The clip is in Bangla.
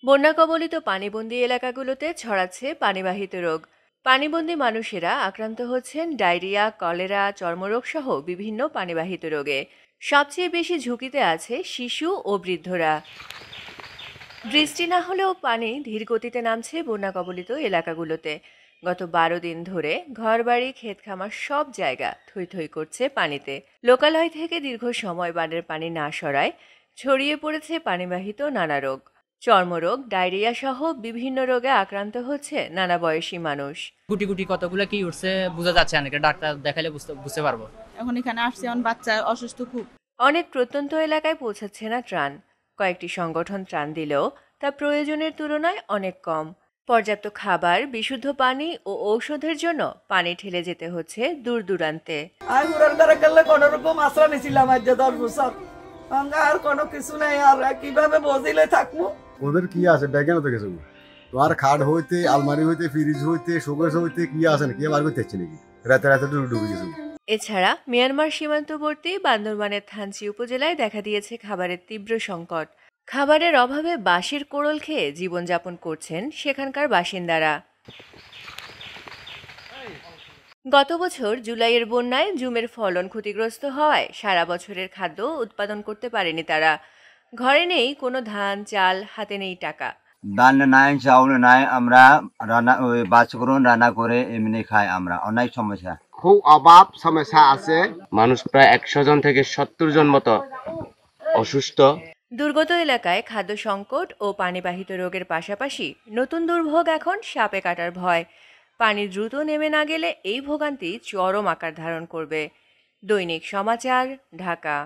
বন্যা কবলিত পানিবন্দী এলাকাগুলোতে ছড়াচ্ছে পানিবাহিত রোগ। পানিবন্দী মানুষেরা আক্রান্ত হচ্ছেন ডায়রিয়া, কলেরা, চর্মরোগ সহ বিভিন্ন পানিবাহিত রোগে। সবচেয়ে বেশি ঝুঁকিতে আছে শিশু ও বৃদ্ধরা। বৃষ্টি না হলেও পানি ধীর গতিতে নামছে বন্যা কবলিত এলাকাগুলোতে। গত 12 দিন ধরে ঘরবাড়ি, ক্ষেত খামার সব জায়গা থই থই করছে পানিতে। লোকালয় থেকে দীর্ঘ সময় বানের পানি না সরায় ছড়িয়ে পড়েছে পানিবাহিত নানা রোগ। চর্মরোগ, ডায়রিয়া সহ বিভিন্ন রোগে আক্রান্ত হচ্ছে নানা বয়সী মানুষ। গুটি গুটি কতগুলো কি উঠছে বোঝা যাচ্ছে না, এটা ডাক্তার দেখালে বুঝতে পারবো। এখন এখানে আসছে, এখন বাচ্চা অসুস্থ খুব। অনেক প্রত্যন্ত এলাকায় পৌঁছাচ্ছে না ত্রাণ। কয়েকটি সংগঠন ত্রাণ দিলেও তা প্রয়োজনের তুলনায় অনেক কম। পর্যাপ্ত খাবার, বিশুদ্ধ পানি ও ঔষধের জন্য পানি ঠেলে যেতে হচ্ছে দূর দূরান্তে। আমি ঘুরার দ্বারা গেলে কোন রকম আশ্রা নিছিলাম আজ 10 বছর, আর কোনো কিছু নাই। আর কিভাবে বজিলে থাকবো? ওদের কি আছে ব্যাগে না তো কিছু, তোমার খাট হইতে, আলমারি হইতে, ফ্রিজ হইতে, শোকেস হইতে কি আছে না, কি বার করতে হচ্ছে নাকি? রাতে রাতে ডুবে গেছে। এছাড়া মিয়ানমার সীমান্তবর্তী বান্দরবানের থানচি উপজেলায় দেখা দিয়েছে খাবারের তীব্র সংকট। খাবারের অভাবে বাঁশের কোড়ল খেয়ে জীবনযাপন করছেন সেখানকার বাসিন্দারা। গত বছর জুলাইয়ের বন্যায় জুমের ফলন ক্ষতিগ্রস্ত হওয়ায় সারা বছরের খাদ্য উৎপাদন করতে পারেনি তারা। ঘরে নেই কোনো ধান, চাল, হাতে নেই টাকা। ধান নাই, চাউল নাই, আমরা রান্না বাছকরণ রান্না করে এমনি খাই। আমরা অনেক সমস্যা, খুব অভাব সমস্যা আছে। মানুষ প্রায় 100 জন থেকে 70 জন মতো অসুস্থ। দুর্গত এলাকায় খাদ্য সংকট ও পানিবাহিত রোগের পাশাপাশি নতুন দুর্ভোগ এখন সাপে কাটার ভয়। পানি দ্রুত নেমে না গেলে এই ভোগান্তি চরম আকার ধারণ করবে। দৈনিক সমাচার, ঢাকা।